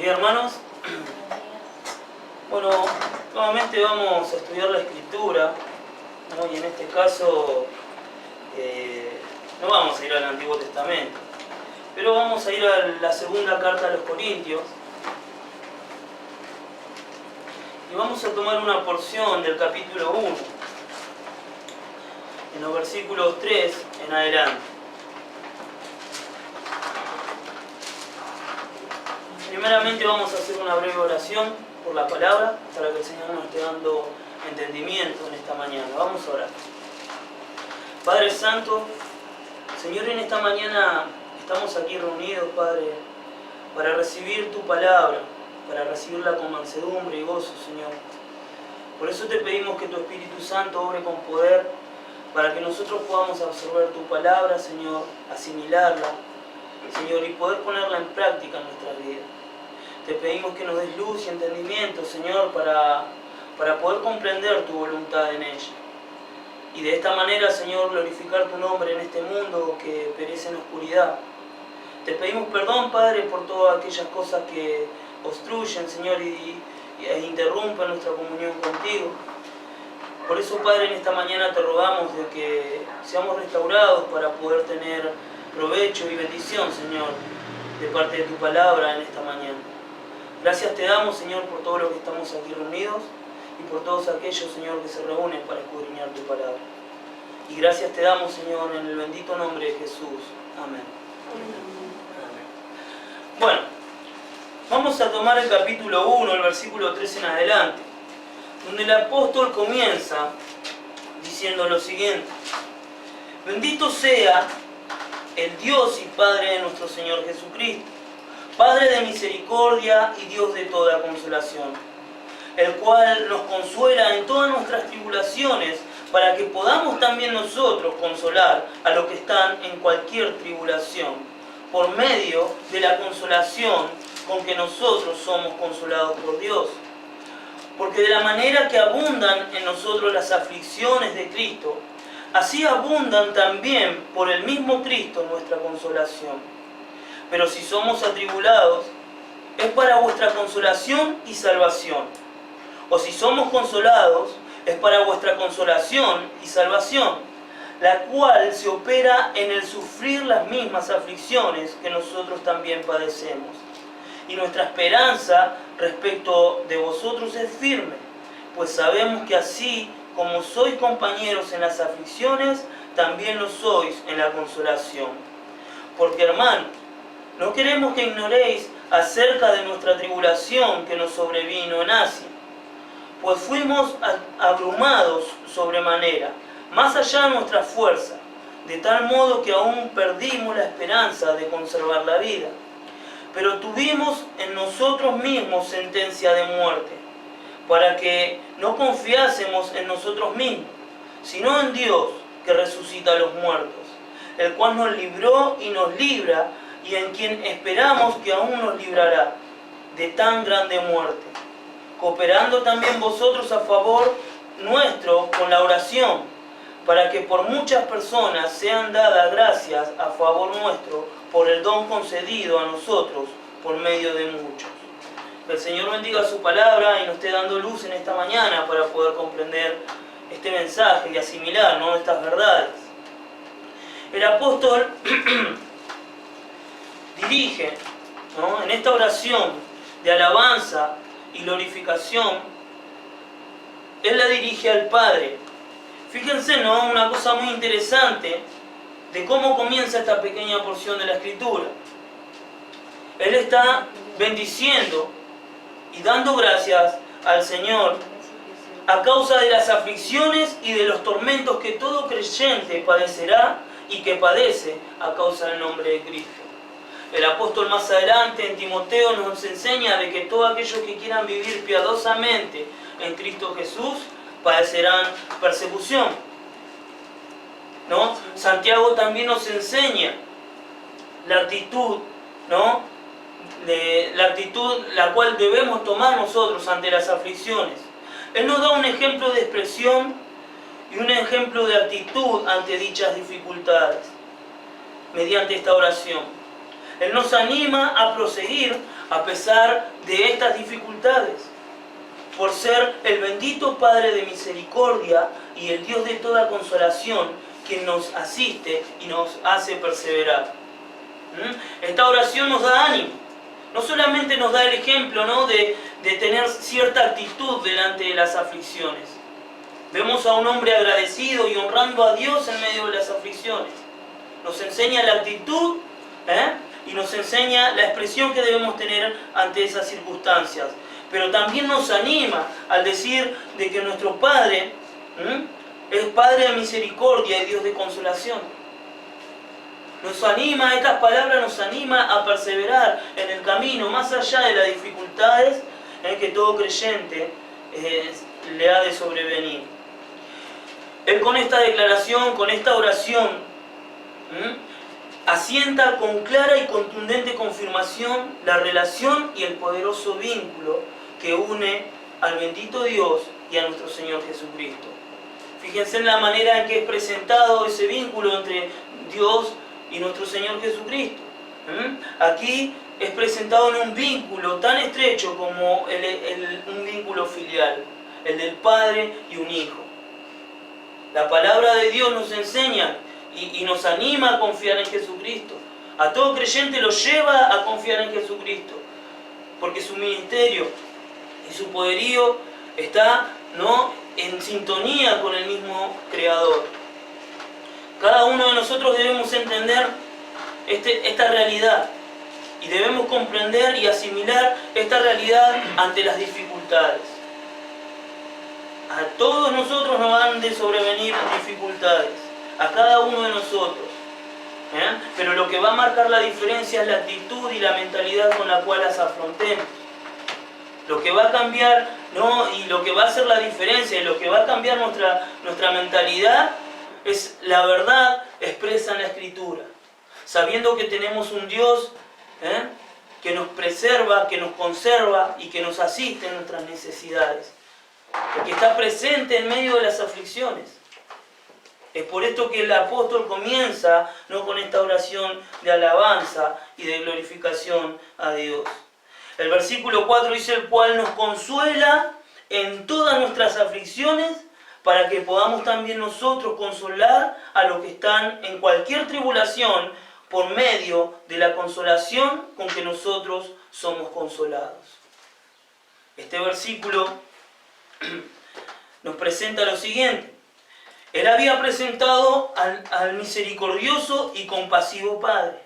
días, hermanos. Bueno, nuevamente vamos a estudiar la Escritura, ¿no? Y en este caso no vamos a ir al Antiguo Testamento, pero vamos a ir a la segunda carta a los Corintios y vamos a tomar una porción del capítulo 1, en los versículos 3 en adelante. Primeramente vamos a hacer una breve oración por la palabra, para que el Señor nos esté dando entendimiento en esta mañana. Vamos a orar. Padre Santo, Señor, en esta mañana estamos aquí reunidos, Padre, para recibir tu palabra, para recibirla con mansedumbre y gozo, Señor. Por eso te pedimos que tu Espíritu Santo obre con poder, para que nosotros podamos absorber tu palabra, Señor, asimilarla, Señor, y poder ponerla en práctica en nuestras vidas. Te pedimos que nos des luz y entendimiento, Señor, para poder comprender tu voluntad en ella. Y de esta manera, Señor, glorificar tu nombre en este mundo que perece en oscuridad. Te pedimos perdón, Padre, por todas aquellas cosas que obstruyen, Señor, e interrumpen nuestra comunión contigo. Por eso, Padre, en esta mañana te rogamos de que seamos restaurados para poder tener provecho y bendición, Señor, de parte de tu palabra en esta mañana. Gracias te damos, Señor, por todo lo que estamos aquí reunidos y por todos aquellos, Señor, que se reúnen para escudriñar tu palabra. Y gracias te damos, Señor, en el bendito nombre de Jesús. Amén. Bueno, vamos a tomar el capítulo 1, el versículo 3 en adelante, donde el apóstol comienza diciendo lo siguiente: bendito sea el Dios y Padre de nuestro Señor Jesucristo, Padre de misericordia y Dios de toda consolación, el cual nos consuela en todas nuestras tribulaciones, para que podamos también nosotros consolar a los que están en cualquier tribulación, por medio de la consolación con que nosotros somos consolados por Dios. Porque de la manera que abundan en nosotros las aflicciones de Cristo, así abundan también por el mismo Cristo nuestra consolación. Pero si somos atribulados, es para vuestra consolación y salvación. O si somos consolados, es para vuestra consolación y salvación, la cual se opera en el sufrir las mismas aflicciones que nosotros también padecemos. Y nuestra esperanza respecto de vosotros es firme, pues sabemos que así como sois compañeros en las aflicciones, también lo sois en la consolación. Porque, hermanos, no queremos que ignoréis acerca de nuestra tribulación que nos sobrevino en Asia, pues fuimos abrumados sobremanera, más allá de nuestra fuerza, de tal modo que aún perdimos la esperanza de conservar la vida. Pero tuvimos en nosotros mismos sentencia de muerte, para que no confiásemos en nosotros mismos, sino en Dios, que resucita a los muertos, el cual nos libró y nos libra, y en quien esperamos que aún nos librará de tan grande muerte, cooperando también vosotros a favor nuestro con la oración, para que por muchas personas sean dadas gracias a favor nuestro por el don concedido a nosotros por medio de muchos. Que el Señor bendiga su palabra y nos esté dando luz en esta mañana para poder comprender este mensaje y asimilar, ¿no?, estas verdades. El apóstol dirige, ¿no?, en esta oración de alabanza y glorificación, él la dirige al Padre. Fíjense, ¿no?, una cosa muy interesante de cómo comienza esta pequeña porción de la Escritura. Él está bendiciendo y dando gracias al Señor a causa de las aflicciones y de los tormentos que todo creyente padecerá y que padece a causa del nombre de Cristo. El apóstol más adelante en Timoteo nos enseña de que todos aquellos que quieran vivir piadosamente en Cristo Jesús padecerán persecución, ¿no? Santiago también nos enseña la actitud, ¿no?, la actitud la cual debemos tomar nosotros ante las aflicciones. Él nos da un ejemplo de expresión y un ejemplo de actitud ante dichas dificultades mediante esta oración. Él nos anima a proseguir a pesar de estas dificultades, por ser el bendito Padre de misericordia y el Dios de toda consolación, quien nos asiste y nos hace perseverar. Esta oración nos da ánimo. No solamente nos da el ejemplo, ¿no?, de tener cierta actitud delante de las aflicciones. Vemos a un hombre agradecido y honrando a Dios en medio de las aflicciones. Nos enseña la actitud y nos enseña la expresión que debemos tener ante esas circunstancias. Pero también nos anima al decir de que nuestro Padre es Padre de misericordia y Dios de consolación. Nos anima, estas palabras nos anima a perseverar en el camino, más allá de las dificultades que todo creyente le ha de sobrevenir. Él con esta declaración, con esta oración, asienta con clara y contundente confirmación la relación y el poderoso vínculo que une al bendito Dios y a nuestro Señor Jesucristo. Fíjense en la manera en que es presentado ese vínculo entre Dios y nuestro Señor Jesucristo. Aquí es presentado en un vínculo tan estrecho como un vínculo filial, el del Padre y un Hijo. La palabra de Dios nos enseña y nos anima a confiar en Jesucristo. A todo creyente lo lleva a confiar en Jesucristo, porque su ministerio y su poderío está, ¿no?, en sintonía con el mismo Creador. Cada uno de nosotros debemos entender esta realidad y debemos comprender y asimilar esta realidad ante las dificultades. A todos nosotros nos han de sobrevenir dificultades, a cada uno de nosotros. Pero lo que va a marcar la diferencia es la actitud y la mentalidad con la cual las afrontemos. Lo que va a cambiar, ¿no?, y lo que va a hacer la diferencia y lo que va a cambiar nuestra mentalidad es la verdad expresa en la Escritura. Sabiendo que tenemos un Dios que nos preserva, que nos conserva y que nos asiste en nuestras necesidades. Que está presente en medio de las aflicciones. Es por esto que el apóstol comienza, ¿no?, con esta oración de alabanza y de glorificación a Dios. El versículo 4 dice: el cual nos consuela en todas nuestras aflicciones, para que podamos también nosotros consolar a los que están en cualquier tribulación por medio de la consolación con que nosotros somos consolados. Este versículo nos presenta lo siguiente. Él había presentado al misericordioso y compasivo Padre,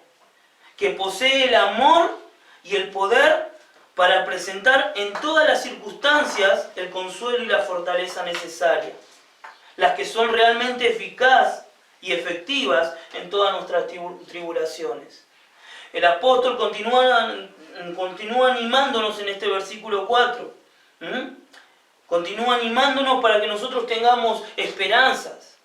que posee el amor y el poder para presentar en todas las circunstancias el consuelo y la fortaleza necesaria, las que son realmente eficaces y efectivas en todas nuestras tribulaciones. El apóstol continúa animándonos en este versículo 4. Continúa animándonos para que nosotros tengamos esperanzas,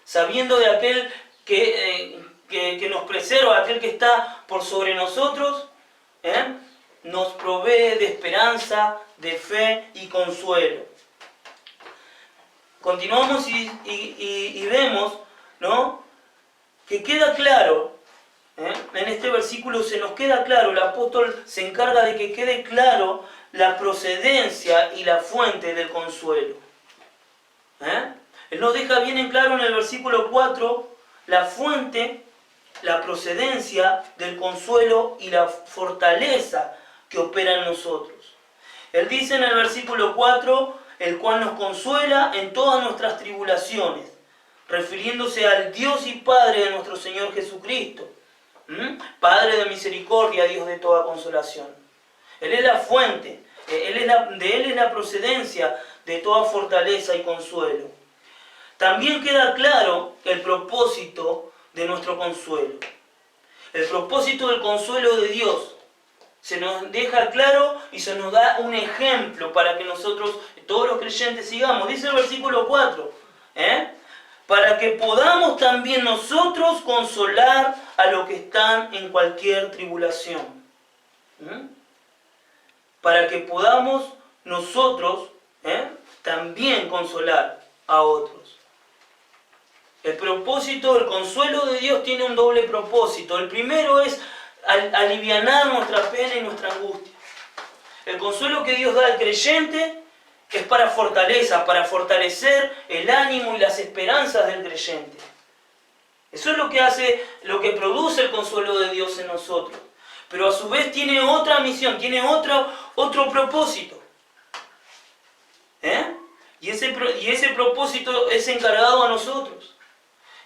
sabiendo de aquel que nos preserva, aquel que está por sobre nosotros, nos provee de esperanza, de fe y consuelo. Continuamos y vemos, ¿no?, que queda claro, en este versículo se nos queda claro, el apóstol se encarga de que quede claro la procedencia y la fuente del consuelo. Él nos deja bien en claro en el versículo 4 la fuente, la procedencia del consuelo y la fortaleza que opera en nosotros. Él dice en el versículo 4, el cual nos consuela en todas nuestras tribulaciones, refiriéndose al Dios y Padre de nuestro Señor Jesucristo, Padre de misericordia, Dios de toda consolación. Él es la fuente, de Él es la procedencia de toda fortaleza y consuelo. También queda claro el propósito de nuestro consuelo. El propósito del consuelo de Dios se nos deja claro y se nos da un ejemplo para que nosotros, todos los creyentes, sigamos. Dice el versículo 4, para que podamos también nosotros consolar a los que están en cualquier tribulación. Para que podamos nosotros también consolar a otros. El propósito, el consuelo de Dios tiene un doble propósito. El primero es alivianar nuestra pena y nuestra angustia. El consuelo que Dios da al creyente es para fortaleza, para fortalecer el ánimo y las esperanzas del creyente. Eso es lo que hace, lo que produce el consuelo de Dios en nosotros. Pero a su vez tiene otra misión, tiene otro propósito. Y ese propósito es encargado a nosotros.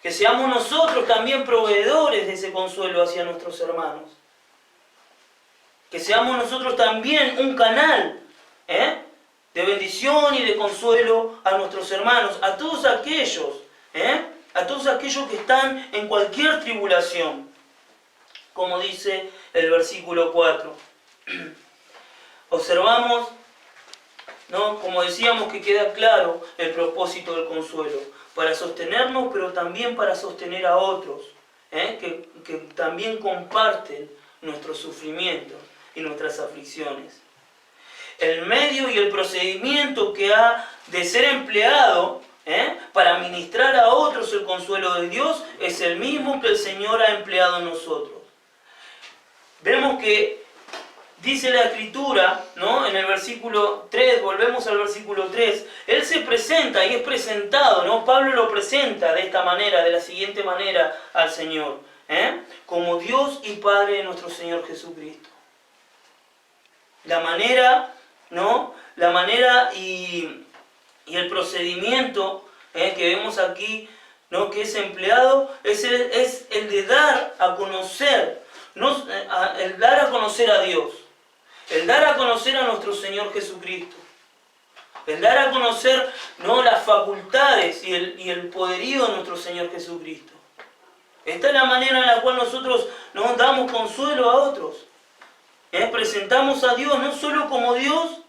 Que seamos nosotros también proveedores de ese consuelo hacia nuestros hermanos. Que seamos nosotros también un canal de bendición y de consuelo a nuestros hermanos, a todos aquellos que están en cualquier tribulación, como dice el versículo 4. Observamos, ¿no? Como decíamos, que queda claro el propósito del consuelo, para sostenernos, pero también para sostener a otros, que también comparten nuestros sufrimientos y nuestras aflicciones. El medio y el procedimiento que ha de ser empleado para ministrar a otros el consuelo de Dios es el mismo que el Señor ha empleado en nosotros. Vemos que dice la Escritura, ¿no? En el versículo 3, volvemos al versículo 3, Él se presenta y es presentado, ¿no? Pablo lo presenta de esta manera, de la siguiente manera al Señor, como Dios y Padre de nuestro Señor Jesucristo. La manera, ¿no? La manera y el procedimiento que vemos aquí, ¿no? Que es empleado es el de dar a conocer, ¿no? El dar a conocer a Dios, el dar a conocer a nuestro Señor Jesucristo, el dar a conocer, ¿no? Las facultades y el poderío de nuestro Señor Jesucristo. Esta es la manera en la cual nosotros nos damos consuelo a otros. Presentamos a Dios no solo como Dios,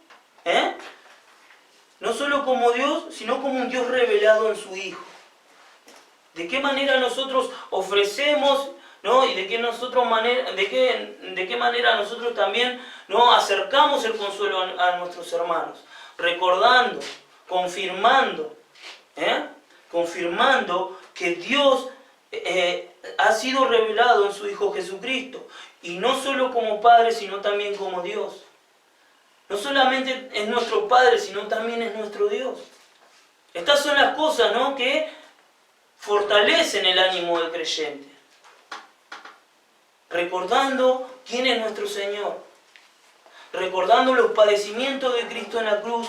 no solo como Dios, sino como un Dios revelado en su Hijo. ¿De qué manera nosotros ofrecemos, ¿no? Y de qué manera nosotros también, ¿no? Acercamos el consuelo a nuestros hermanos? Recordando, confirmando que Dios ha sido revelado en su Hijo Jesucristo. Y no solo como Padre, sino también como Dios. No solamente es nuestro Padre, sino también es nuestro Dios. Estas son las cosas, ¿no? Que fortalecen el ánimo del creyente. Recordando quién es nuestro Señor. Recordando los padecimientos de Cristo en la cruz.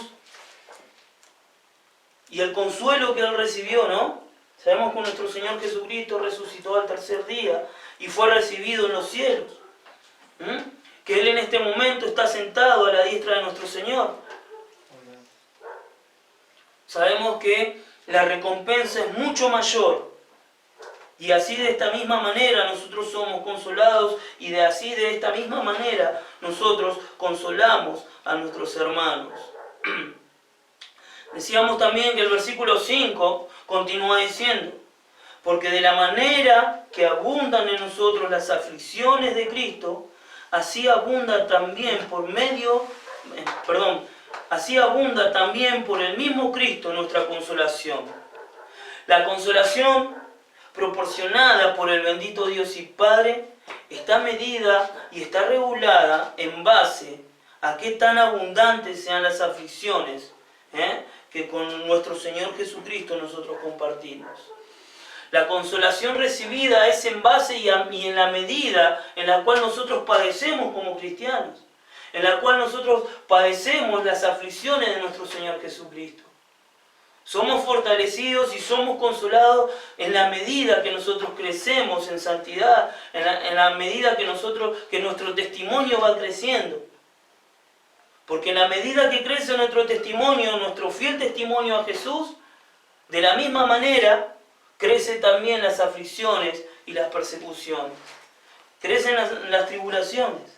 Y el consuelo que Él recibió, ¿no? Sabemos que nuestro Señor Jesucristo resucitó al tercer día y fue recibido en los cielos. Que Él en este momento está sentado a la diestra de nuestro Señor. Sabemos que la recompensa es mucho mayor. Y así de esta misma manera nosotros somos consolados y de esta misma manera nosotros consolamos a nuestros hermanos. Decíamos también que el versículo 5 continúa diciendo: porque de la manera que abundan en nosotros las aflicciones de Cristo, así abunda también por el mismo Cristo nuestra consolación. La consolación proporcionada por el bendito Dios y Padre está medida y está regulada en base a qué tan abundantes sean las aflicciones que con nuestro Señor Jesucristo nosotros compartimos. La consolación recibida es en base y en la medida en la cual nosotros padecemos como cristianos, en la cual nosotros padecemos las aflicciones de nuestro Señor Jesucristo. Somos fortalecidos y somos consolados en la medida que nosotros crecemos en santidad, en la medida que nuestro testimonio va creciendo. Porque en la medida que crece nuestro testimonio, nuestro fiel testimonio a Jesús, de la misma manera crecen también las aflicciones y las persecuciones. Crecen las tribulaciones.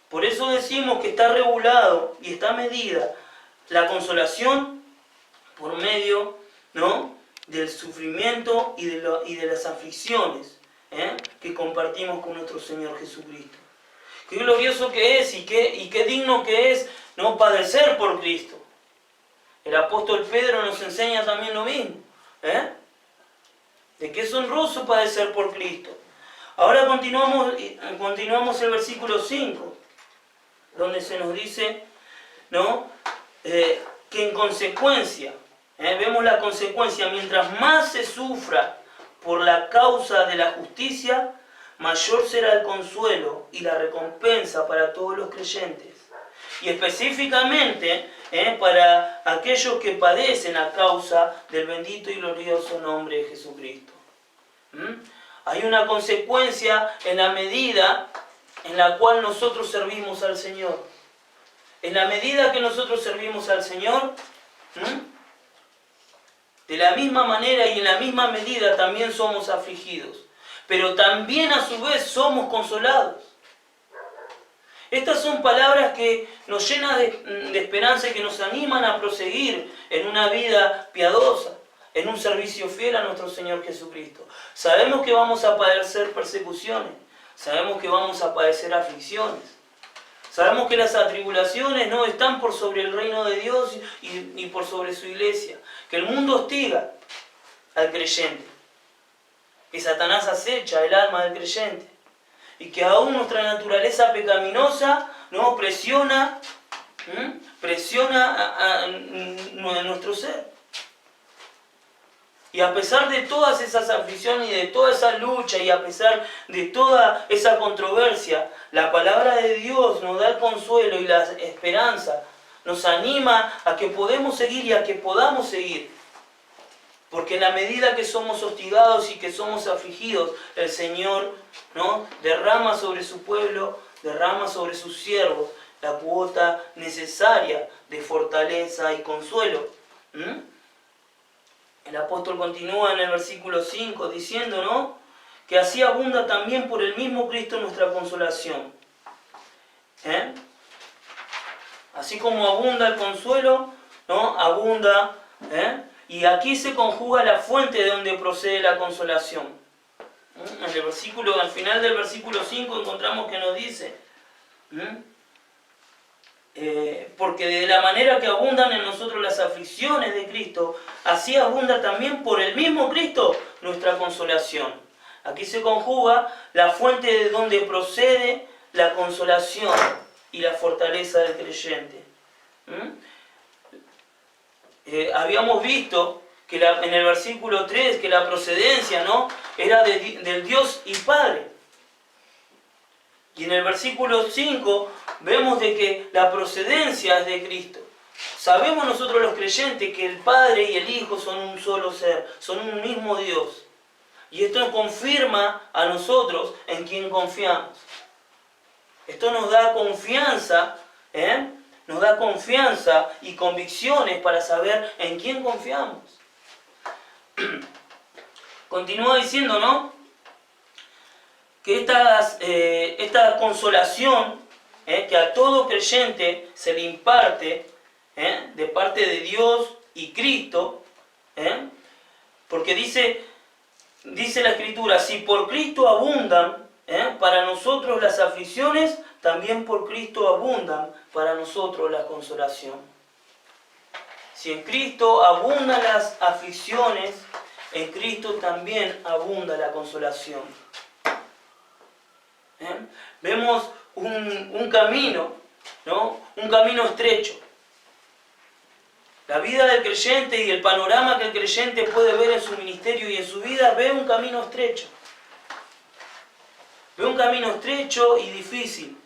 Por eso decimos que está regulado y está medida la consolación por medio, ¿no?, del sufrimiento y de las aflicciones que compartimos con nuestro Señor Jesucristo. Qué glorioso que es y qué digno que es, ¿no?, padecer por Cristo. El apóstol Pedro nos enseña también lo mismo. De que es honroso padecer por Cristo. Ahora continuamos el versículo 5. donde se nos dice, ¿no? Que en consecuencia, vemos la consecuencia, mientras más se sufra por la causa de la justicia, mayor será el consuelo y la recompensa para todos los creyentes. Y específicamente para aquellos que padecen a causa del bendito y glorioso nombre de Jesucristo. Hay una consecuencia en la medida en la cual nosotros servimos al Señor. En la medida que nosotros servimos al Señor, de la misma manera y en la misma medida también somos afligidos. Pero también a su vez somos consolados. Estas son palabras que nos llenan de esperanza y que nos animan a proseguir en una vida piadosa, en un servicio fiel a nuestro Señor Jesucristo. Sabemos que vamos a padecer persecuciones, sabemos que vamos a padecer aflicciones, sabemos que las atribulaciones no están por sobre el reino de Dios y por sobre su iglesia, que el mundo hostiga al creyente, que Satanás acecha el alma del creyente, y que aún nuestra naturaleza pecaminosa no presiona a nuestro ser. Y a pesar de todas esas aflicciones y de toda esa lucha y a pesar de toda esa controversia, la palabra de Dios nos da el consuelo y la esperanza, nos anima a que podemos seguir y a que podamos seguir. Porque en la medida que somos hostigados y que somos afligidos, el Señor, ¿no?, derrama sobre su pueblo, derrama sobre sus siervos la cuota necesaria de fortaleza y consuelo. El apóstol continúa en el versículo 5 diciendo, ¿no?, que así abunda también por el mismo Cristo nuestra consolación. Así como abunda el consuelo, ¿no?, abunda, y aquí se conjuga la fuente de donde procede la consolación. Al final del versículo 5 encontramos que nos dice, porque de la manera que abundan en nosotros las aflicciones de Cristo, así abunda también por el mismo Cristo nuestra consolación. Aquí se conjuga la fuente de donde procede la consolación y la fortaleza del creyente. Habíamos visto que en el versículo 3 que la procedencia, ¿no?, era del Dios y Padre. Y en el versículo 5 vemos de que la procedencia es de Cristo. Sabemos nosotros los creyentes que el Padre y el Hijo son un solo ser, son un mismo Dios. Y esto nos confirma a nosotros en quien confiamos. Esto nos da confianza, nos da confianza y convicciones para saber en quién confiamos. Continúa diciendo, ¿no?, que esta consolación que a todo creyente se le imparte de parte de Dios y Cristo, porque dice la Escritura, si por Cristo abundan para nosotros las aflicciones, también por Cristo abundan para nosotros la consolación. Si en Cristo abundan las aflicciones, en Cristo también abunda la consolación. Vemos un camino, ¿no?, un camino estrecho. La vida del creyente y el panorama que el creyente puede ver en su ministerio y en su vida, ve un camino estrecho. Ve un camino estrecho y difícil,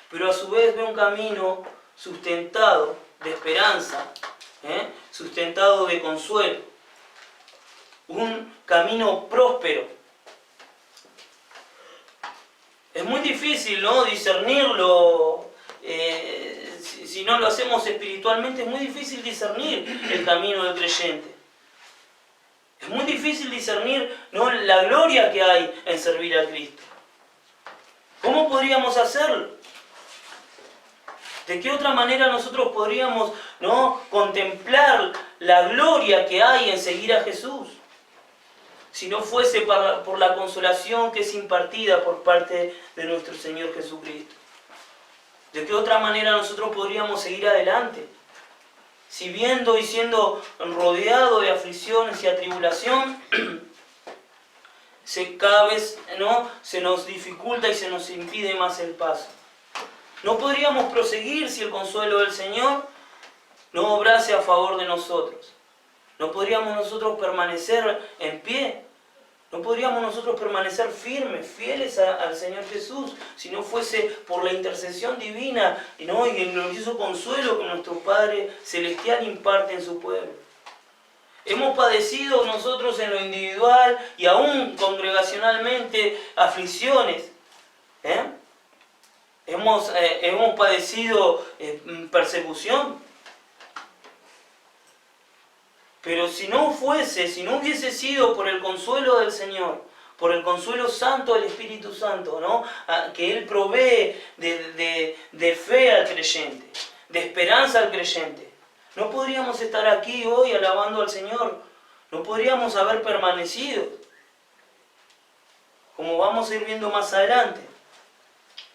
pero a su vez ve un camino sustentado de esperanza, sustentado de consuelo. Un camino próspero. Es muy difícil, ¿no?, discernirlo, si no lo hacemos espiritualmente, es muy difícil discernir el camino del creyente. Es muy difícil discernir, ¿no?, la gloria que hay en servir a Cristo. ¿Cómo podríamos hacerlo? ¿De qué otra manera nosotros podríamos, ¿no?, contemplar la gloria que hay en seguir a Jesús? Si no fuese por la consolación que es impartida por parte de nuestro Señor Jesucristo. ¿De qué otra manera nosotros podríamos seguir adelante? Si viendo y siendo rodeado de aflicciones y atribulación, cada vez, ¿no?, se nos dificulta y se nos impide más el paso. No podríamos proseguir si el consuelo del Señor no obrase a favor de nosotros. No podríamos nosotros permanecer en pie. No podríamos nosotros permanecer firmes, fieles al Señor Jesús, si no fuese por la intercesión divina, ¿no? Y el glorioso consuelo que nuestro Padre Celestial imparte en su pueblo. Hemos padecido nosotros en lo individual y aún congregacionalmente aflicciones. Hemos padecido persecución. Pero si no hubiese sido por el consuelo del Señor, por el consuelo santo del Espíritu Santo, ¿no? Que Él provee de fe al creyente, de esperanza al creyente, no podríamos estar aquí hoy alabando al Señor, no podríamos haber permanecido, como vamos a ir viendo más adelante,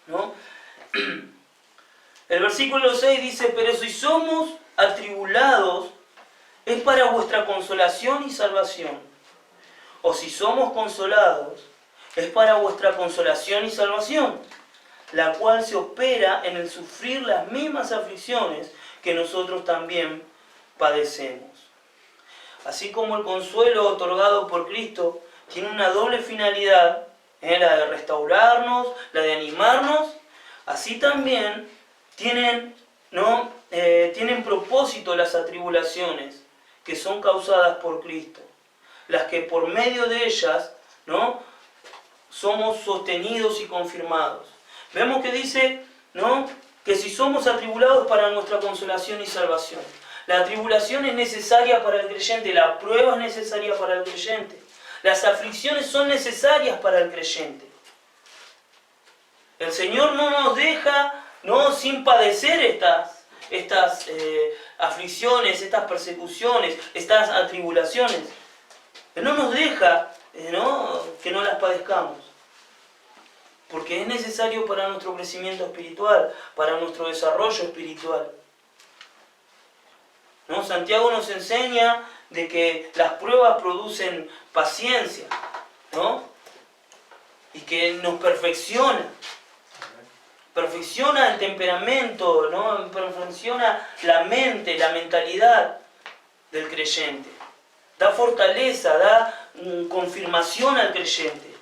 ¿no? El versículo 6 dice, pero si somos atribulados, es para vuestra consolación y salvación. O si somos consolados, es para vuestra consolación y salvación, la cual se opera en el sufrir las mismas aflicciones que nosotros también padecemos. Así como el consuelo otorgado por Cristo tiene una doble finalidad, la de restaurarnos, la de animarnos, así también tienen propósito las atribulaciones que son causadas por Cristo, las que por medio de ellas, ¿no?, somos sostenidos y confirmados. Vemos que dice, ¿no?, que si somos atribulados para nuestra consolación y salvación. La tribulación es necesaria para el creyente, la prueba es necesaria para el creyente, las aflicciones son necesarias para el creyente. El Señor no nos deja, ¿no?, sin padecer estas aflicciones, estas persecuciones, estas atribulaciones. Él no nos deja que no las padezcamos, porque es necesario para nuestro crecimiento espiritual, para nuestro desarrollo espiritual. ¿No? Santiago nos enseña de que las pruebas producen paciencia, ¿no?, y que nos perfecciona el temperamento, ¿no?, perfecciona la mente, la mentalidad del creyente. Da fortaleza, da confirmación al creyente.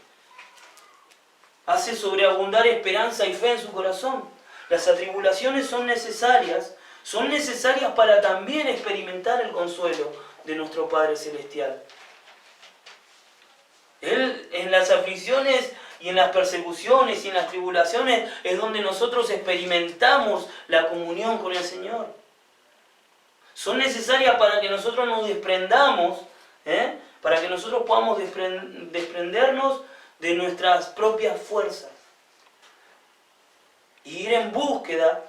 Hace sobreabundar esperanza y fe en su corazón. Las atribulaciones son necesarias para también experimentar el consuelo de nuestro Padre Celestial. Él en las aflicciones y en las persecuciones y en las tribulaciones es donde nosotros experimentamos la comunión con el Señor. Son necesarias para que nosotros nos desprendamos, para que nosotros podamos desprendernos de nuestras propias fuerzas y ir en búsqueda,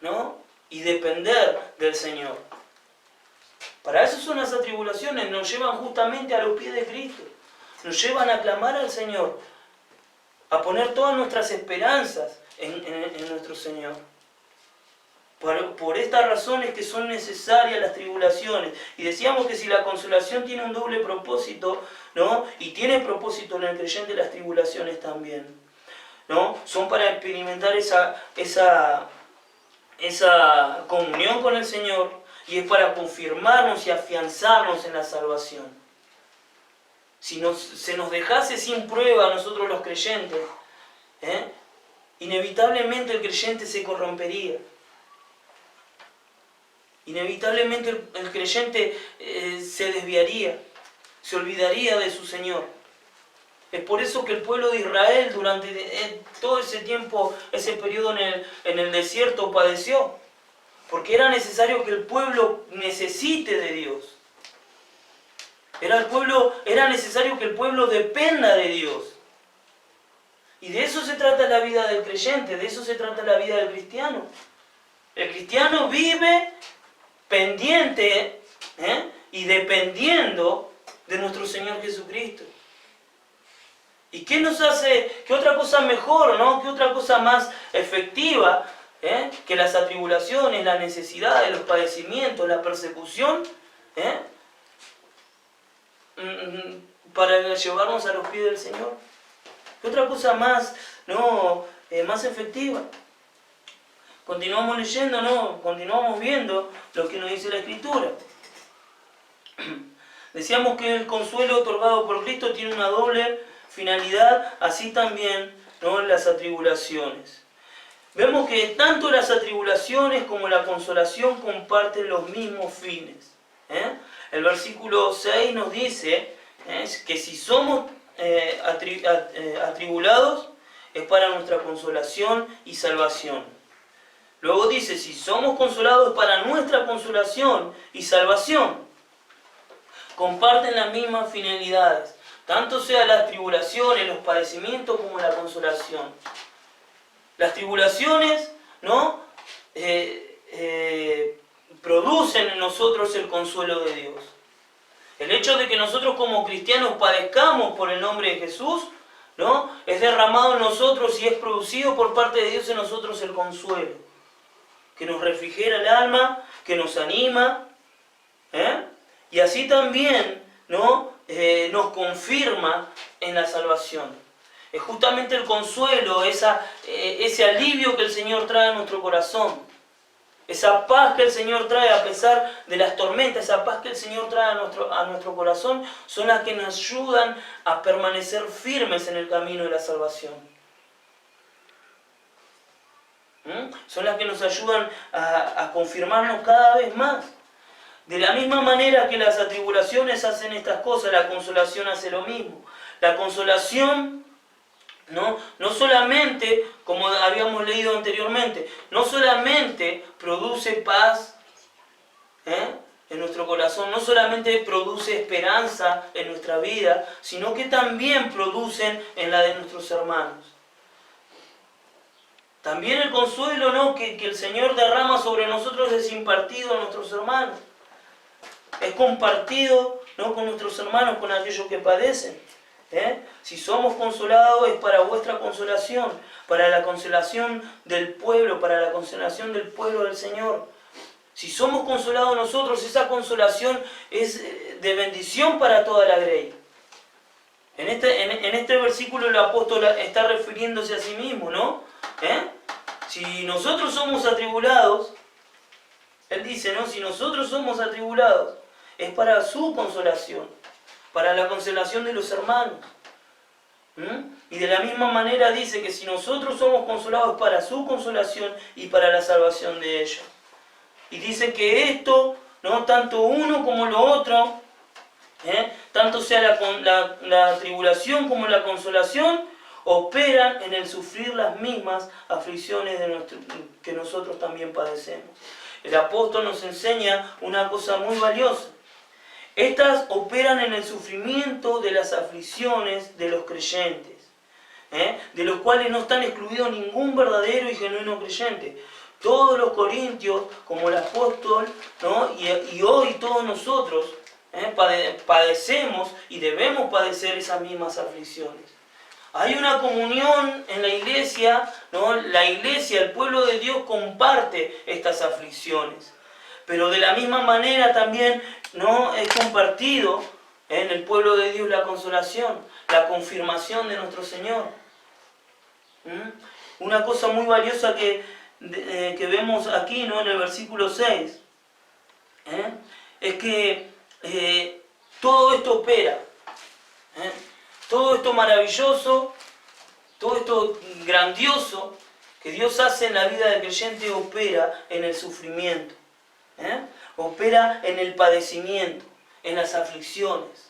¿no?, y depender del Señor. Para eso son las atribulaciones, nos llevan justamente a los pies de Cristo, nos llevan a clamar al Señor, a poner todas nuestras esperanzas en nuestro Señor. Por estas razones que son necesarias las tribulaciones. Y decíamos que si la consolación tiene un doble propósito, ¿no?, y tiene propósito en el creyente, las tribulaciones también, ¿no?, son para experimentar esa comunión con el Señor, y es para confirmarnos y afianzarnos en la salvación. Si se nos dejase sin prueba a nosotros los creyentes, inevitablemente el creyente se corrompería. Inevitablemente el creyente se desviaría, se olvidaría de su Señor. Es por eso que el pueblo de Israel durante todo ese tiempo, ese periodo en el desierto padeció. Porque era necesario que el pueblo necesite de Dios. Era necesario que el pueblo dependa de Dios. Y de eso se trata la vida del creyente, de eso se trata la vida del cristiano. El cristiano vive pendiente y dependiendo de nuestro Señor Jesucristo. ¿Y qué nos hace, qué otra cosa mejor, ¿no?, qué otra cosa más efectiva que las atribulaciones, las necesidades, los padecimientos, la persecución, para llevarnos a los pies del Señor? ¿Qué otra cosa más, más efectiva? Continuamos leyendo, ¿no? Continuamos viendo lo que nos dice la Escritura. Decíamos que el consuelo otorgado por Cristo tiene una doble finalidad, así también, ¿no?, las atribulaciones. Vemos que tanto las atribulaciones como la consolación comparten los mismos fines. El versículo 6 nos dice que si somos atribulados es para nuestra consolación y salvación. Luego dice, si somos consolados es para nuestra consolación y salvación. Comparten las mismas finalidades, tanto sea las tribulaciones, los padecimientos como la consolación. Las tribulaciones, ¿no?, producen en nosotros el consuelo de Dios. El hecho de que nosotros como cristianos padezcamos por el nombre de Jesús, ¿no?, es derramado en nosotros y es producido por parte de Dios en nosotros el consuelo, que nos refrigera el alma, que nos anima, y así también, ¿no?, nos confirma en la salvación. Es justamente el consuelo, ese alivio que el Señor trae a nuestro corazón. Esa paz que el Señor trae a pesar de las tormentas, esa paz que el Señor trae a nuestro corazón, son las que nos ayudan a permanecer firmes en el camino de la salvación. Son las que nos ayudan a confirmarnos cada vez más. De la misma manera que las atribulaciones hacen estas cosas, la consolación hace lo mismo. La consolación no solamente, como habíamos leído anteriormente, no solamente produce paz en nuestro corazón, no solamente produce esperanza en nuestra vida, sino que también producen en la de nuestros hermanos. También el consuelo, ¿no?, que el Señor derrama sobre nosotros es impartido a nuestros hermanos. Es compartido, ¿no?, con nuestros hermanos, con aquellos que padecen. Si somos consolados es para vuestra consolación, para la consolación del pueblo, para la consolación del pueblo del Señor. Si somos consolados nosotros, esa consolación es de bendición para toda la grey. En este versículo el apóstol está refiriéndose a sí mismo, ¿no? Si nosotros somos atribulados, él dice, ¿no?, si nosotros somos atribulados, es para su consolación, para la consolación de los hermanos. Y de la misma manera dice que si nosotros somos consolados es para su consolación y para la salvación de ellos. Y dice que esto, ¿no?, tanto uno como lo otro, tanto sea la tribulación como la consolación, operan en el sufrir las mismas aflicciones que nosotros también padecemos. El apóstol nos enseña una cosa muy valiosa. Estas operan en el sufrimiento de las aflicciones de los creyentes, de los cuales no están excluidos ningún verdadero y genuino creyente. Todos los corintios, como el apóstol, ¿no?, y hoy todos nosotros padecemos y debemos padecer esas mismas aflicciones. Hay una comunión en la iglesia, ¿no? La iglesia, el pueblo de Dios comparte estas aflicciones. Pero de la misma manera también, ¿no?, es compartido en el pueblo de Dios la consolación, la confirmación de nuestro Señor. Una cosa muy valiosa que vemos aquí, ¿no?, en el versículo 6, es que todo esto opera. Todo esto maravilloso, todo esto grandioso que Dios hace en la vida del creyente opera en el sufrimiento, opera en el padecimiento, en las aflicciones.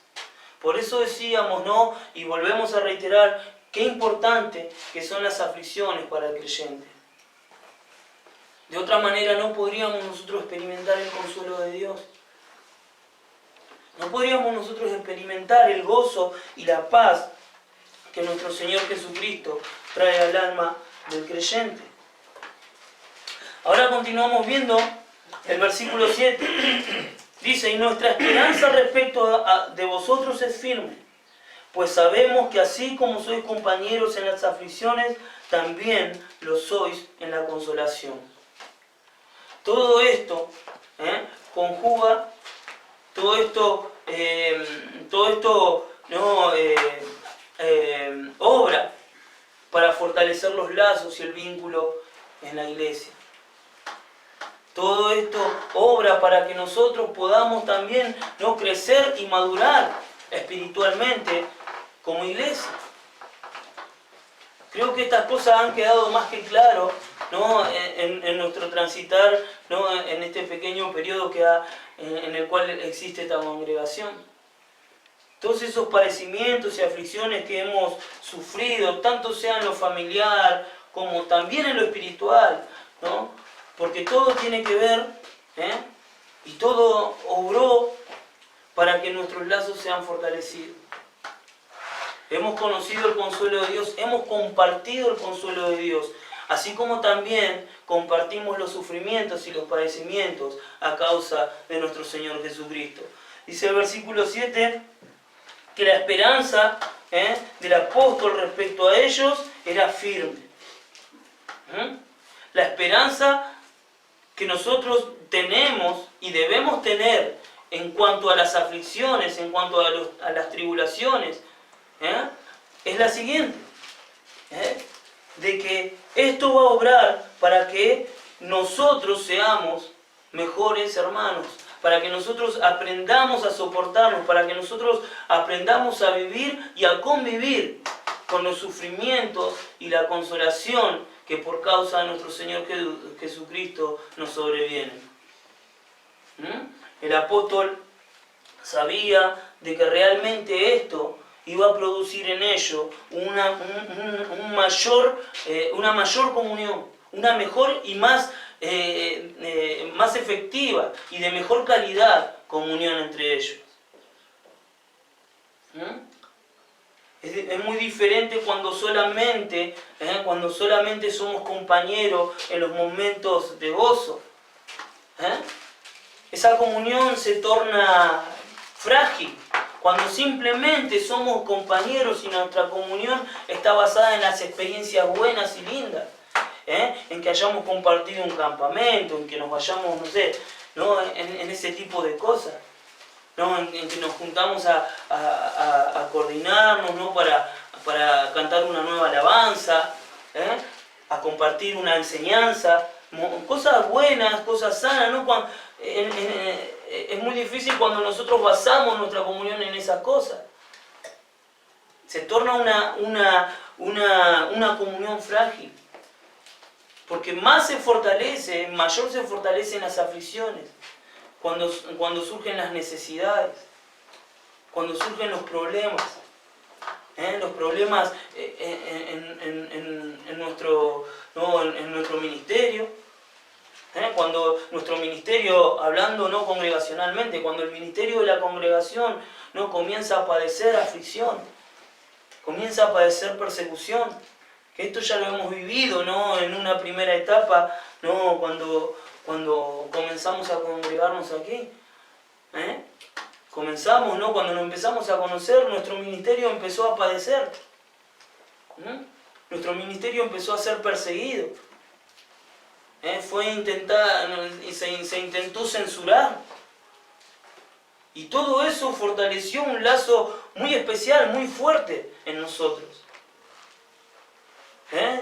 Por eso decíamos, ¿no?, y volvemos a reiterar, qué importante que son las aflicciones para el creyente. De otra manera no podríamos nosotros experimentar el consuelo de Dios. No podríamos nosotros experimentar el gozo y la paz que nuestro Señor Jesucristo trae al alma del creyente. Ahora continuamos viendo el versículo 7. Dice, y nuestra esperanza respecto de vosotros es firme, pues sabemos que así como sois compañeros en las aflicciones, también lo sois en la consolación. Todo esto conjuga, todo esto ¿no?, obra para fortalecer los lazos y el vínculo en la iglesia. Todo esto obra para que nosotros podamos también, ¿no?, crecer y madurar espiritualmente como iglesia. Creo que estas cosas han quedado más que claro, ¿no?, en nuestro transitar, ¿no?, en este pequeño periodo en el cual existe esta congregación. Todos esos padecimientos y aflicciones que hemos sufrido, tanto sea en lo familiar como también en lo espiritual, ¿no?, porque todo tiene que ver, y todo obró para que nuestros lazos sean fortalecidos. Hemos conocido el consuelo de Dios, hemos compartido el consuelo de Dios, así como también compartimos los sufrimientos y los padecimientos a causa de nuestro Señor Jesucristo. Dice el versículo 7 que la esperanza del apóstol respecto a ellos era firme. La esperanza que nosotros tenemos y debemos tener en cuanto a las aflicciones, en cuanto a las tribulaciones, es la siguiente, de que esto va a obrar para que nosotros seamos mejores hermanos, para que nosotros aprendamos a soportarnos, para que nosotros aprendamos a vivir y a convivir con los sufrimientos y la consolación que por causa de nuestro Señor Jesucristo nos sobrevienen. El apóstol sabía de que realmente esto iba a producir en ellos una mayor comunión, una mejor y más efectiva y de mejor calidad comunión entre ellos. Es muy diferente cuando solamente somos compañeros en los momentos de gozo. Esa comunión se torna frágil cuando simplemente somos compañeros y nuestra comunión está basada en las experiencias buenas y lindas, en que hayamos compartido un campamento, en que nos vayamos, no sé, ¿no?, en ese tipo de cosas, ¿no?, en que nos juntamos a coordinarnos, ¿no?, para cantar una nueva alabanza, a compartir una enseñanza, cosas buenas, cosas sanas, ¿no? Es muy difícil cuando nosotros basamos nuestra comunión en esas cosas. Se torna una comunión frágil. Porque mayor se fortalece en las aflicciones, cuando surgen las necesidades, cuando surgen los problemas. Los problemas en nuestro ministerio, cuando nuestro ministerio, hablando no congregacionalmente, cuando el ministerio de la congregación no comienza a padecer aflicción, comienza a padecer persecución, que esto ya lo hemos vivido, ¿no?, en una primera etapa, ¿no?, cuando comenzamos a congregarnos aquí. Comenzamos, ¿no?, cuando nos empezamos a conocer, nuestro ministerio empezó a padecer. Nuestro ministerio empezó a ser perseguido. Se intentó censurar. Y todo eso fortaleció un lazo muy especial, muy fuerte en nosotros.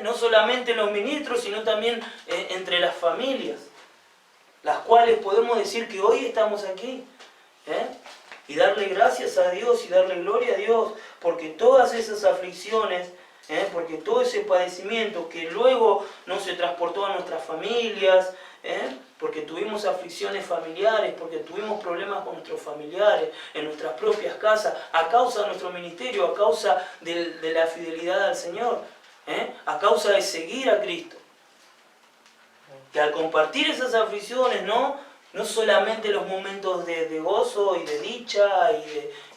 No solamente los ministros, sino también entre las familias, las cuales podemos decir que hoy estamos aquí. Y darle gracias a Dios y darle gloria a Dios, porque todas esas aflicciones, porque todo ese padecimiento que luego no se transportó a nuestras familias, porque tuvimos aflicciones familiares, porque tuvimos problemas con nuestros familiares, en nuestras propias casas, a causa de nuestro ministerio, a causa de la fidelidad al Señor, a causa de seguir a Cristo. Y al compartir esas aflicciones, no solamente los momentos de gozo y de dicha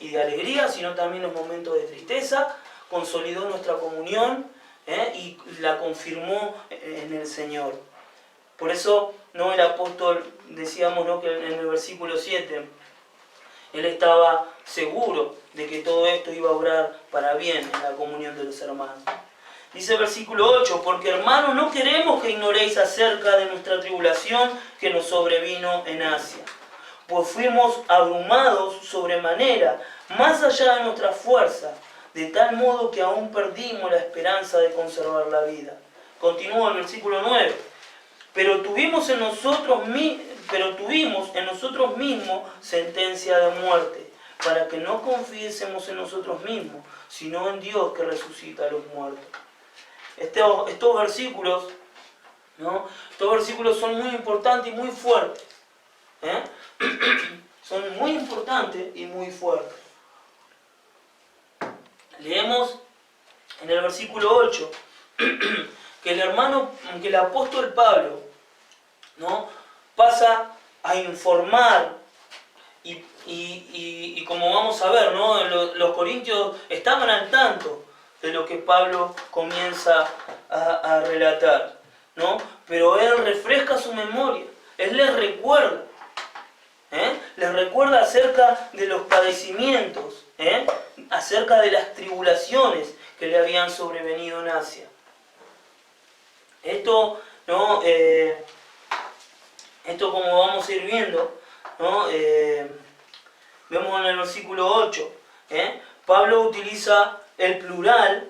y de alegría, sino también los momentos de tristeza, consolidó nuestra comunión y la confirmó en el Señor. Por eso, ¿no?, el apóstol, decíamos, ¿no?, que en el versículo 7, él estaba seguro de que todo esto iba a obrar para bien en la comunión de los hermanos. Dice el versículo 8, porque hermanos, no queremos que ignoréis acerca de nuestra tribulación que nos sobrevino en Asia, pues fuimos abrumados sobremanera, más allá de nuestra fuerza, de tal modo que aún perdimos la esperanza de conservar la vida. Continúa el versículo 9, pero tuvimos en nosotros mismos sentencia de muerte, para que no confiésemos en nosotros mismos, sino en Dios que resucita a los muertos. Estos versículos, ¿no? Estos versículos son muy importantes y muy fuertes. Son muy importantes y muy fuertes. Leemos en el versículo 8 que el apóstol Pablo, ¿no?, pasa a informar y como vamos a ver, ¿no?, los corintios estaban al tanto de lo que Pablo comienza a relatar, ¿no? Pero él refresca su memoria, él les recuerda acerca de los padecimientos, acerca de las tribulaciones que le habían sobrevenido en Asia. Esto, ¿no?, esto como vamos a ir viendo, ¿no?, vemos en el versículo 8, Pablo utiliza el plural,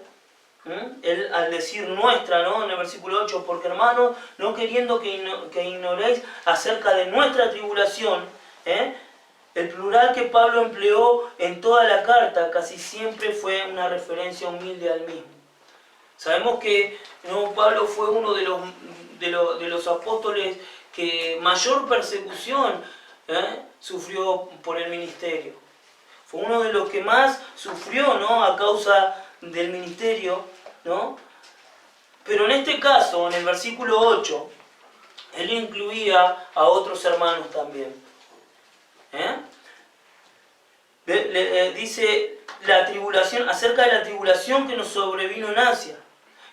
él, al decir nuestra, ¿no?, en el versículo 8, porque hermanos, no queriendo que ignoréis acerca de nuestra tribulación, el plural que Pablo empleó en toda la carta casi siempre fue una referencia humilde al mismo. Sabemos que, ¿no?, Pablo fue uno de los apóstoles que mayor persecución sufrió por el ministerio. Fue uno de los que más sufrió, ¿no?, a causa del ministerio, ¿no? Pero en este caso, en el versículo 8, él incluía a otros hermanos también. Dice la tribulación, acerca de la tribulación que nos sobrevino en Asia.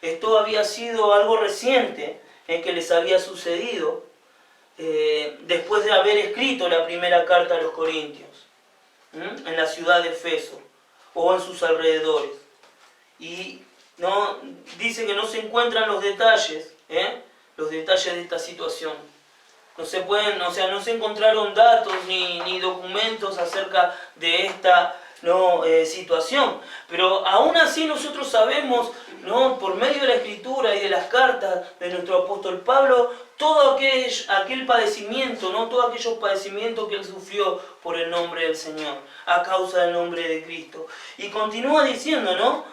Esto había sido algo reciente que les había sucedido después de haber escrito la primera carta a los Corintios, en la ciudad de Efeso o en sus alrededores. Y no dice que no se encuentran los detalles de esta situación. No se pueden, o sea, no se encontraron datos ni documentos acerca de esta situación. Pero aún así nosotros sabemos, ¿no?, por medio de la Escritura y de las cartas de nuestro apóstol Pablo, todo aquel padecimiento, ¿no?, todos aquellos padecimientos que él sufrió por el nombre del Señor, a causa del nombre de Cristo. Y continúa diciendo, ¿no?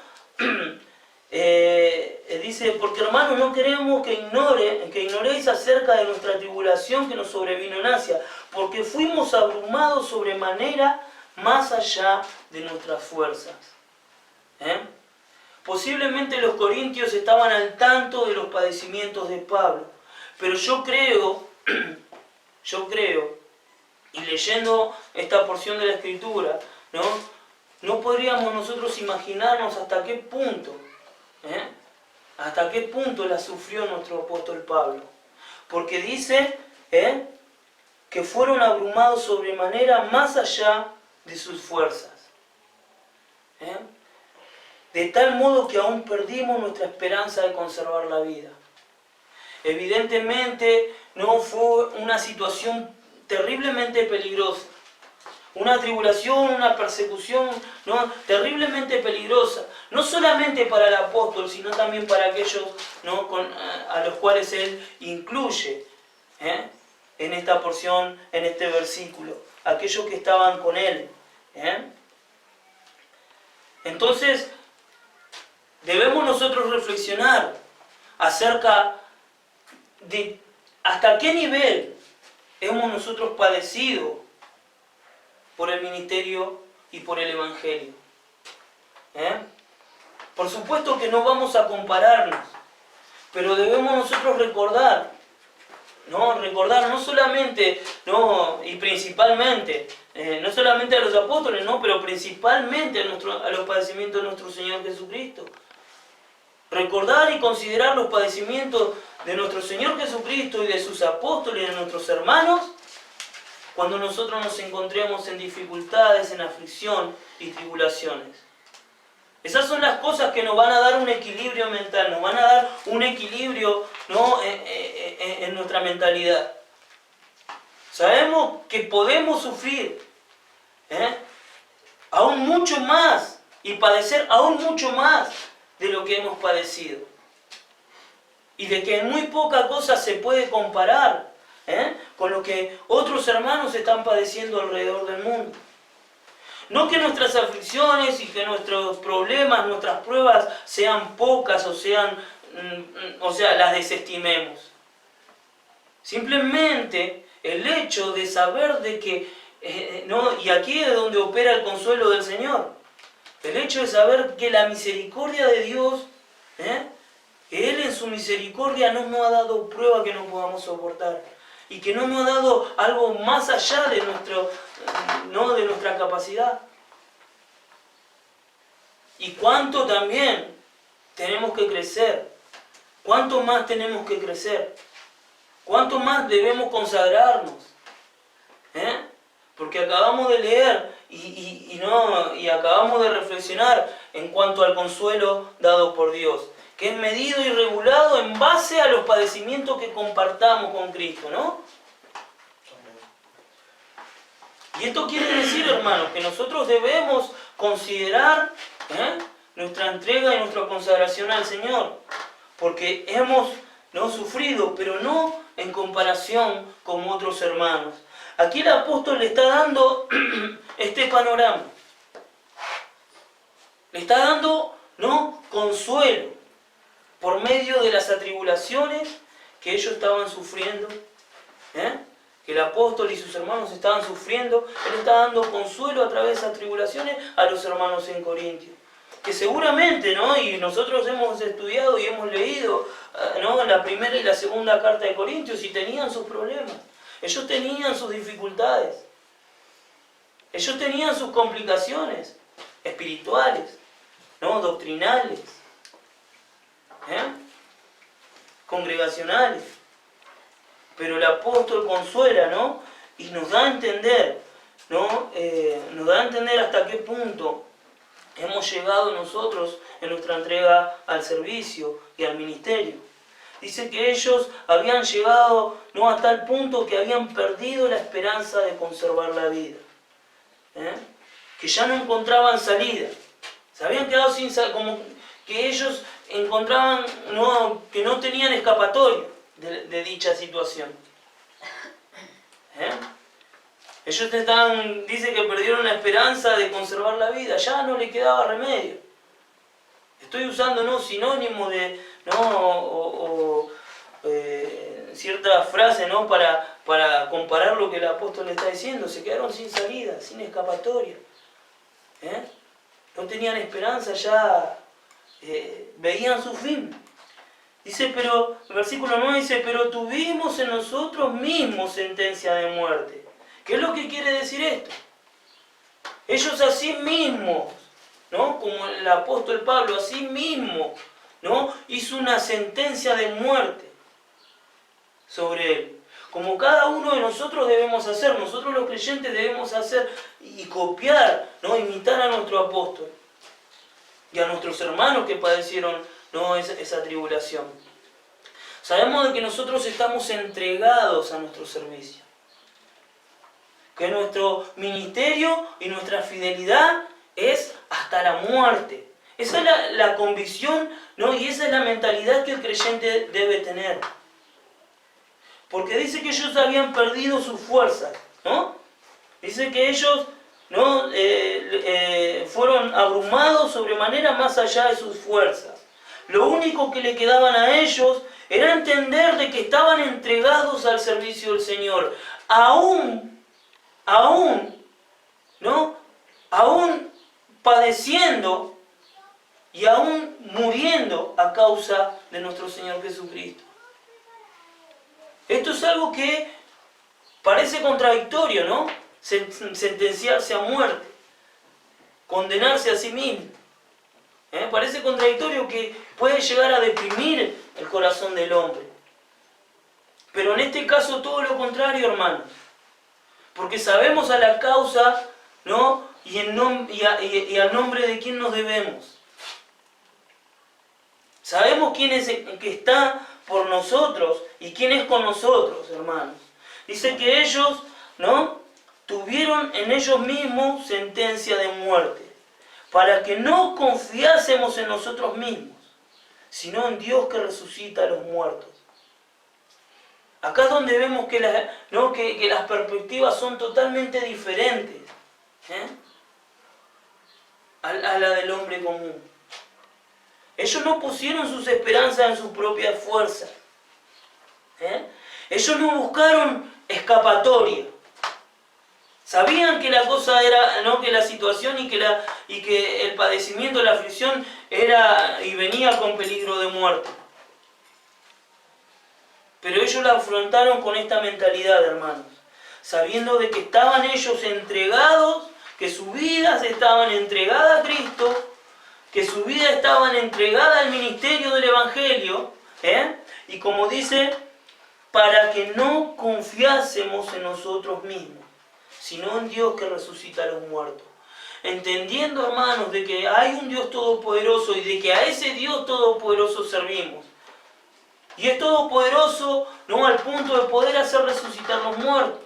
Dice, porque hermanos, no queremos que ignoréis acerca de nuestra tribulación que nos sobrevino en Asia, porque fuimos abrumados sobremanera más allá de nuestras fuerzas. Posiblemente los corintios estaban al tanto de los padecimientos de Pablo, pero yo creo, y leyendo esta porción de la Escritura, no podríamos nosotros imaginarnos hasta qué punto la sufrió nuestro apóstol Pablo. Porque dice que fueron abrumados sobremanera más allá de sus fuerzas. De tal modo que aún perdimos nuestra esperanza de conservar la vida. Evidentemente no fue una situación terriblemente peligrosa. Una tribulación, una persecución, ¿no?, terriblemente peligrosa. No solamente para el apóstol, sino también para aquellos, ¿no?, a los cuales él incluye en esta porción, en este versículo. Aquellos que estaban con él. Entonces, debemos nosotros reflexionar acerca de hasta qué nivel hemos nosotros padecido por el ministerio y por el evangelio. Por supuesto que no vamos a compararnos, pero debemos nosotros recordar no solamente, y principalmente, no solamente a los apóstoles, pero principalmente a los padecimientos de nuestro Señor Jesucristo. Recordar y considerar los padecimientos de nuestro Señor Jesucristo y de sus apóstoles y de nuestros hermanos cuando nosotros nos encontremos en dificultades, en aflicción y tribulaciones. Esas son las cosas que nos van a dar un equilibrio mental, nos van a dar un equilibrio, en nuestra mentalidad. Sabemos que podemos sufrir aún mucho más y padecer aún mucho más de lo que hemos padecido. y de que en muy poca cosa se puede comparar con lo que otros hermanos están padeciendo alrededor del mundo. No que nuestras aflicciones y que nuestros problemas, nuestras pruebas sean pocas o sea, las desestimemos. Simplemente el hecho de saber de que, y aquí es donde opera el consuelo del Señor, el hecho de saber que la misericordia de Dios, que Él en su misericordia no nos ha dado prueba que no podamos soportar y que no nos ha dado algo más allá de, de nuestra capacidad. Y cuánto también tenemos que crecer, cuánto más tenemos que crecer, cuánto más debemos consagrarnos. Porque acabamos de leer y acabamos de reflexionar en cuanto al consuelo dado por Dios, que es medido y regulado en base a los padecimientos que compartamos con Cristo, ¿no? Y esto quiere decir, hermanos, que nosotros debemos considerar nuestra entrega y nuestra consagración al Señor, porque hemos sufrido, pero no en comparación con otros hermanos. Aquí el apóstol le está dando este panorama. Le está dando consuelo por medio de las atribulaciones que ellos estaban sufriendo, que el apóstol y sus hermanos estaban sufriendo. Él está dando consuelo a través de esas tribulaciones a los hermanos en Corintio. Que seguramente, y nosotros hemos estudiado y hemos leído la primera y la segunda carta de Corintios y tenían sus problemas. Ellos tenían sus dificultades. Ellos tenían sus complicaciones espirituales, doctrinales, congregacionales. Pero el apóstol consuela, y nos da a entender, nos da a entender hasta qué punto hemos llegado nosotros en nuestra entrega al servicio y al ministerio. Dice que ellos habían llegado a tal punto que habían perdido la esperanza de conservar la vida. Que ya no encontraban salida. Se habían quedado sin salida, como que ellos encontraban que no tenían escapatoria de dicha situación. Ellos dice que perdieron la esperanza de conservar la vida, ya no le quedaba remedio. Estoy usando sinónimos de ciertas frases para comparar lo que el apóstol le está diciendo. Se quedaron sin salida, sin escapatoria. No tenían esperanza, ya veían su fin. Dice, pero el versículo 9 dice, pero tuvimos en nosotros mismos sentencia de muerte. ¿Qué es lo que quiere decir esto? Ellos a sí mismos, como el apóstol Pablo, a sí mismo, hizo una sentencia de muerte sobre él. Como cada uno de nosotros debemos hacer, nosotros los creyentes debemos hacer y copiar, imitar a nuestro apóstol y a nuestros hermanos que padecieron esa tribulación. Sabemos de que nosotros estamos entregados a nuestro servicio, que nuestro ministerio y nuestra fidelidad es hasta la muerte. Esa es la convicción, y esa es la mentalidad que el creyente debe tener. Porque dice que ellos habían perdido sus fuerzas, Dice que ellos fueron abrumados sobremanera más allá de sus fuerzas. Lo único que le quedaban a ellos era entender de que estaban entregados al servicio del Señor. Aún padeciendo y aún muriendo a causa de nuestro Señor Jesucristo. Esto es algo que parece contradictorio, sentenciarse a muerte, condenarse a sí mismo. Parece contradictorio, que puede llegar a deprimir el corazón del hombre. Pero en este caso todo lo contrario, hermanos. Porque sabemos a la causa, y al nombre de quién nos debemos. Sabemos quién es el que está por nosotros y quién es con nosotros, hermanos. Dice que ellos, tuvieron en ellos mismos sentencia de muerte, para que no confiásemos en nosotros mismos, sino en Dios que resucita a los muertos. Acá es donde vemos que las perspectivas son totalmente diferentes a la del hombre común. Ellos no pusieron sus esperanzas en sus propias fuerzas. Ellos no buscaron escapatoria. Sabían que la cosa era, que la situación y que el padecimiento, la aflicción era y venía con peligro de muerte. Pero ellos la afrontaron con esta mentalidad, hermanos, sabiendo de que estaban ellos entregados, que sus vidas estaban entregadas a Cristo, que su vida estaban entregada al ministerio del Evangelio, y como dice, para que no confiásemos en nosotros mismos, sino en Dios que resucita a los muertos. Entendiendo, hermanos, de que hay un Dios todopoderoso y de que a ese Dios todopoderoso servimos. Y es todopoderoso, al punto de poder hacer resucitar los muertos.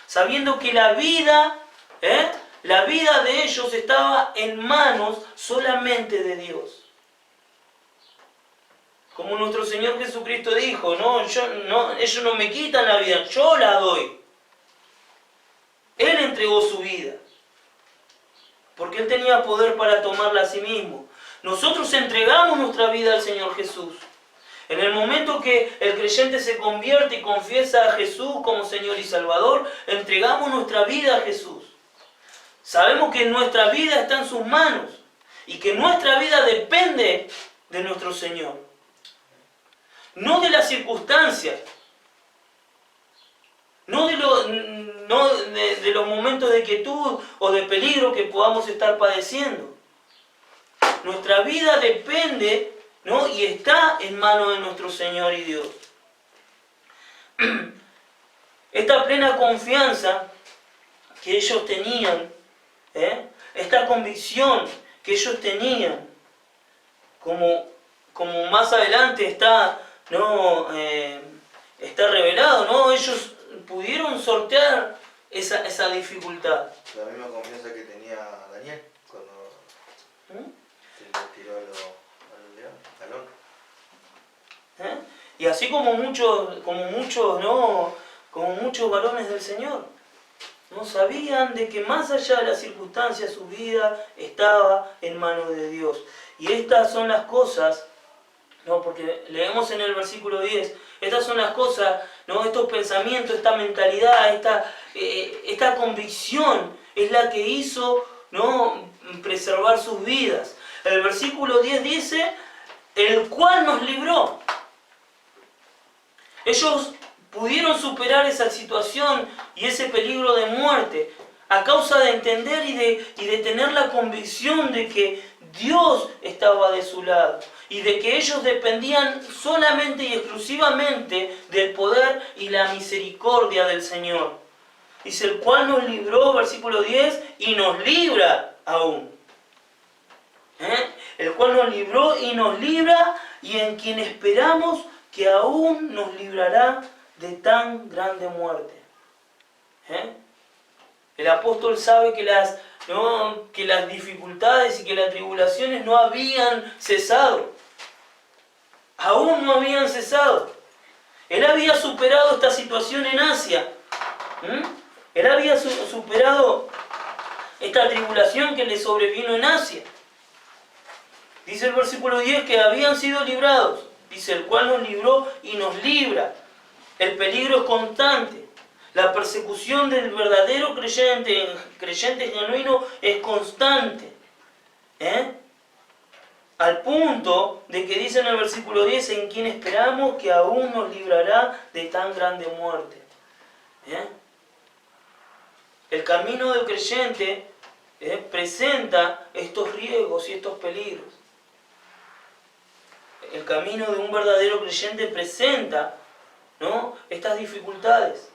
Sabiendo que la vida de ellos estaba en manos solamente de Dios. Como nuestro Señor Jesucristo dijo, ellos no me quitan la vida, yo la doy. Él entregó su vida, porque Él tenía poder para tomarla a sí mismo. Nosotros entregamos nuestra vida al Señor Jesús. En el momento que el creyente se convierte y confiesa a Jesús como Señor y Salvador, entregamos nuestra vida a Jesús. Sabemos que nuestra vida está en sus manos y que nuestra vida depende de nuestro Señor. No de las circunstancias, no de los momentos de quietud o de peligro que podamos estar padeciendo. Nuestra vida depende, y está en manos de nuestro Señor y Dios. Esta plena confianza que ellos tenían, esta convicción que ellos tenían, como más adelante está revelado, ellos pudieron sortear esa dificultad. La misma confianza que tenía Daniel cuando se tiró al león. Y así como muchos varones del Señor, sabían de que más allá de las circunstancias su vida estaba en manos de Dios. Y estas son las cosas, porque leemos en el versículo 10, estas son las cosas, estos pensamientos, esta mentalidad, esta convicción es la que hizo preservar sus vidas. El versículo 10 dice, el cual nos libró. Ellos pudieron superar esa situación y ese peligro de muerte a causa de entender y de tener la convicción de que Dios estaba de su lado y de que ellos dependían solamente y exclusivamente del poder y la misericordia del Señor. Dice, el cual nos libró, versículo 10, y nos libra aún. El cual nos libró y nos libra, y en quien esperamos que aún nos librará de tan grande muerte. El apóstol sabe que las dificultades y que las tribulaciones no habían cesado. Aún no habían cesado. Él había superado esta situación en Asia. Él había superado esta tribulación que le sobrevino en Asia. Dice el versículo 10 que habían sido librados. Dice, el cual nos libró y nos libra. El peligro es constante. La persecución del verdadero creyente genuino es constante. Al punto de que dice en el versículo 10, en quien esperamos que aún nos librará de tan grande muerte. El camino del creyente presenta estos riesgos y estos peligros. El camino de un verdadero creyente presenta estas dificultades.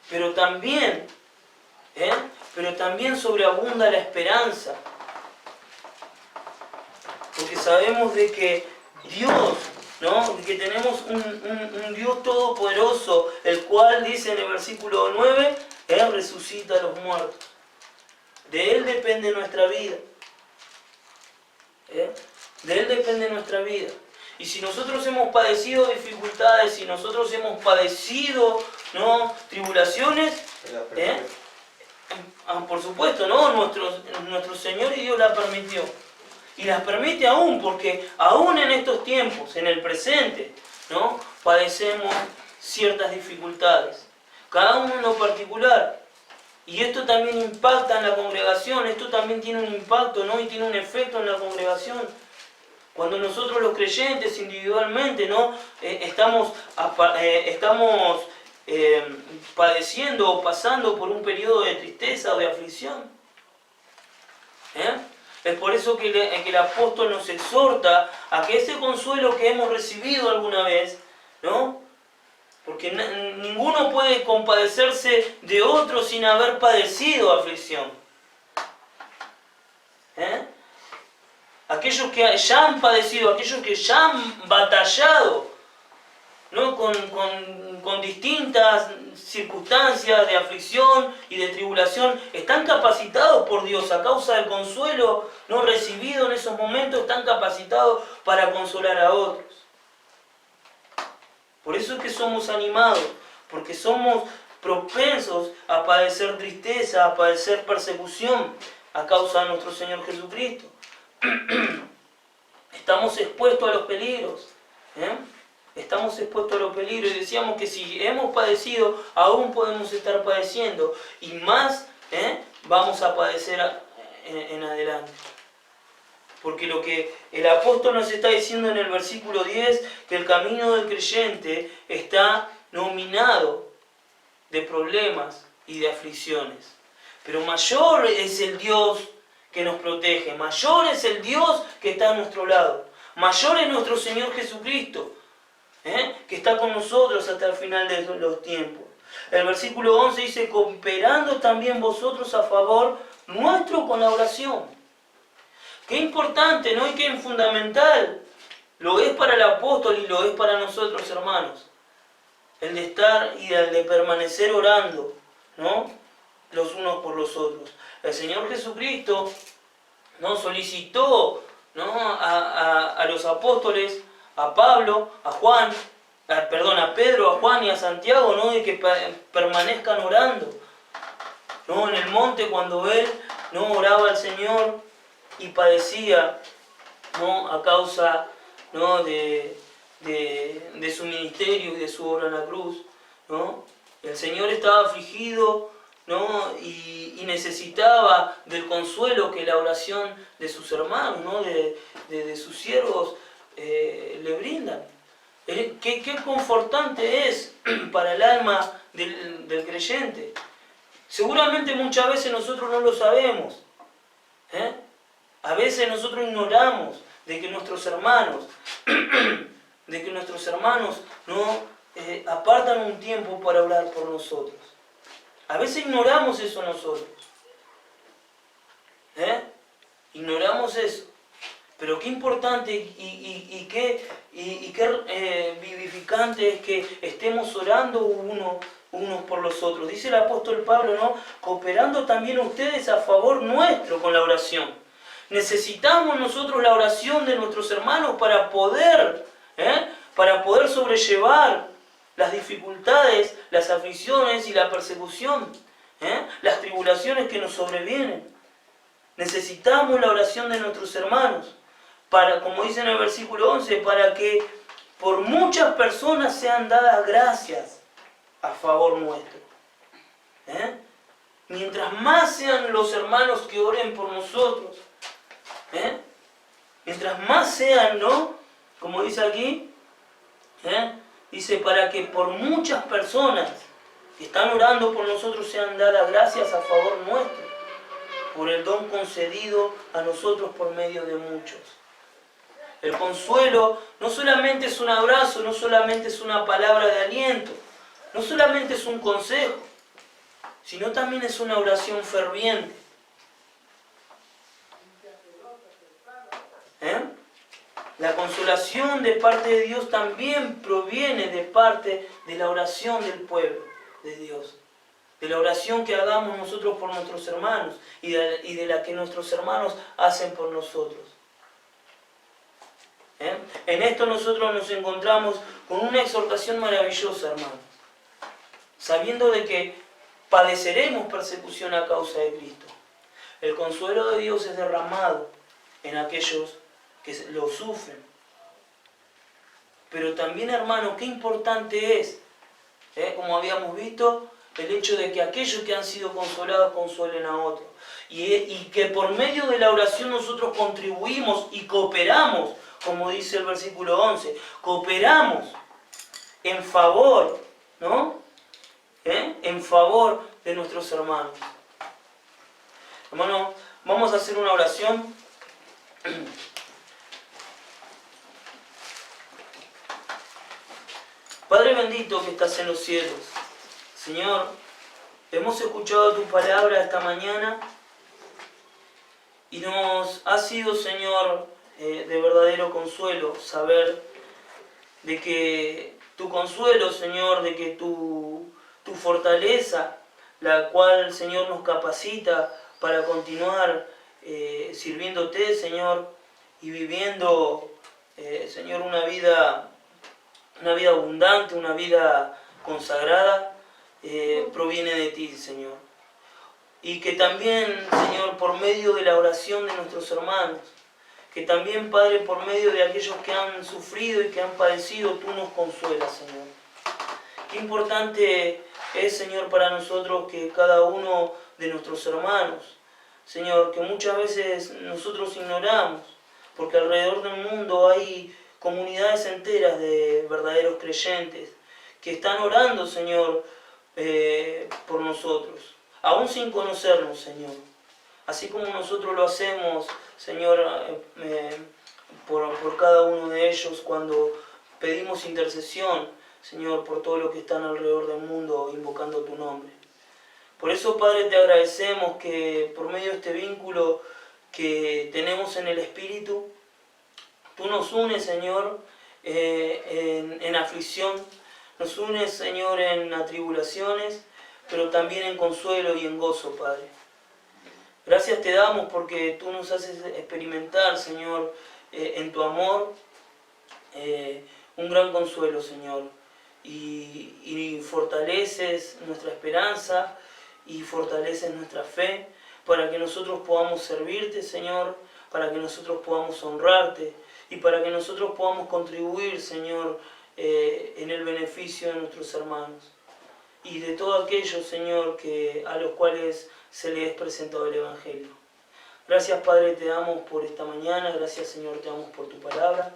Pero también sobreabunda la esperanza. Porque sabemos de que Dios, de que tenemos un Dios todopoderoso, el cual dice en el versículo 9, Él resucita a los muertos. De Él depende nuestra vida. De Él depende nuestra vida. Y si nosotros hemos padecido dificultades, si nosotros hemos padecido, ¿no?, tribulaciones, por supuesto, ¿no?, nuestro Señor y Dios la permitió. Y las permite aún, porque aún en estos tiempos, en el presente, ¿no?, padecemos ciertas dificultades. Cada uno en lo particular. Y esto también impacta en la congregación, esto también tiene un impacto, ¿no?, y tiene un efecto en la congregación. Cuando nosotros los creyentes individualmente, ¿no?, estamos padeciendo o pasando por un periodo de tristeza o de aflicción. Es por eso que el apóstol nos exhorta a que ese consuelo que hemos recibido alguna vez, ¿no?, porque ninguno puede compadecerse de otro sin haber padecido aflicción. Aquellos que ya han padecido, aquellos que ya han batallado, ¿no?, con distintas circunstancias de aflicción y de tribulación, están capacitados por Dios a causa del consuelo no recibido en esos momentos, están capacitados para consolar a otros. Por eso es que somos animados, porque somos propensos a padecer tristeza, a padecer persecución a causa de nuestro Señor Jesucristo. Estamos expuestos a los peligros. Estamos expuestos a los peligros y decíamos que si hemos padecido, aún podemos estar padeciendo y más vamos a padecer en adelante. Porque lo que el apóstol nos está diciendo en el versículo 10, que el camino del creyente está dominado de problemas y de aflicciones. Pero mayor es el Dios que nos protege, mayor es el Dios que está a nuestro lado, mayor es nuestro Señor Jesucristo, que está con nosotros hasta el final de los tiempos. El versículo 11 dice, cooperando también vosotros a favor nuestro con la oración. Qué importante, ¿no?, y qué fundamental lo es para el apóstol y lo es para nosotros, hermanos, el de estar y el de permanecer orando, ¿no?, los unos por los otros. El Señor Jesucristo nos solicitó, ¿no?, a los apóstoles, a Pablo, a Pedro, a Juan y a Santiago, ¿no?, de que permanezcan orando, ¿no?, en el monte cuando él, ¿no?, oraba al Señor y padecía, ¿no?, a causa, ¿no?, de su ministerio y de su obra en la cruz, ¿no? El Señor estaba afligido, ¿no?, y necesitaba del consuelo que la oración de sus hermanos, ¿no?, de sus siervos le brindan. Qué confortante es para el alma del creyente. Seguramente muchas veces nosotros no lo sabemos. A veces nosotros ignoramos de que nuestros hermanos, no apartan un tiempo para orar por nosotros. A veces ignoramos eso nosotros. Ignoramos eso. Pero qué importante y qué vivificante es que estemos orando unos por los otros. Dice el apóstol Pablo, ¿no?, cooperando también ustedes a favor nuestro con la oración. Necesitamos nosotros la oración de nuestros hermanos para poder sobrellevar las dificultades, las aflicciones y la persecución, las tribulaciones que nos sobrevienen. Necesitamos la oración de nuestros hermanos, para, como dice en el versículo 11, para que por muchas personas sean dadas gracias a favor nuestro. Mientras más sean los hermanos que oren por nosotros, mientras más sean, ¿no?, como dice aquí, dice, para que por muchas personas que están orando por nosotros sean dadas gracias a favor nuestro, por el don concedido a nosotros por medio de muchos. El consuelo no solamente es un abrazo, no solamente es una palabra de aliento, no solamente es un consejo, sino también es una oración ferviente. La consolación de parte de Dios también proviene de parte de la oración del pueblo de Dios, de la oración que hagamos nosotros por nuestros hermanos y de la que nuestros hermanos hacen por nosotros. En esto nosotros nos encontramos con una exhortación maravillosa, hermanos, sabiendo de que padeceremos persecución a causa de Cristo. El consuelo de Dios es derramado en aquellos que lo sufren. Pero también, hermano, qué importante es, como habíamos visto, el hecho de que aquellos que han sido consolados consuelen a otros. Y que por medio de la oración nosotros contribuimos y cooperamos, como dice el versículo 11, cooperamos en favor, ¿no? En favor de nuestros hermanos. Hermano, vamos a hacer una oración. Padre bendito que estás en los cielos, Señor, hemos escuchado tu palabra esta mañana y nos ha sido, Señor, de verdadero consuelo saber de que tu consuelo, Señor, de que tu fortaleza, la cual, Señor, nos capacita para continuar sirviéndote, Señor, y viviendo, Señor, una vida abundante, una vida consagrada, proviene de ti, Señor. Y que también, Señor, por medio de la oración de nuestros hermanos, que también, Padre, por medio de aquellos que han sufrido y que han padecido, tú nos consuelas, Señor. Qué importante es, Señor, para nosotros que cada uno de nuestros hermanos, Señor, que muchas veces nosotros ignoramos, porque alrededor del mundo hay comunidades enteras de verdaderos creyentes que están orando, Señor, por nosotros, aún sin conocernos, Señor. Así como nosotros lo hacemos, Señor, por cada uno de ellos cuando pedimos intercesión, Señor, por todo lo que están alrededor del mundo invocando tu nombre. Por eso, Padre, te agradecemos que por medio de este vínculo que tenemos en el Espíritu, tú nos unes, Señor, en aflicción, nos unes, Señor, en atribulaciones, pero también en consuelo y en gozo, Padre. Gracias te damos porque tú nos haces experimentar, Señor, en tu amor, un gran consuelo, Señor. Y fortaleces nuestra esperanza y fortaleces nuestra fe para que nosotros podamos servirte, Señor, para que nosotros podamos honrarte y para que nosotros podamos contribuir, Señor, en el beneficio de nuestros hermanos y de todos aquellos, Señor, a los cuales se les es presentado el Evangelio. Gracias, Padre, te damos por esta mañana. Gracias, Señor, te damos por tu palabra.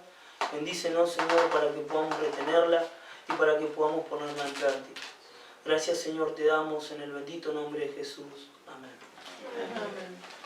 Bendícenos, Señor, para que podamos retenerla y para que podamos ponerla en práctica. Gracias, Señor, te damos en el bendito nombre de Jesús. Amén. Amén.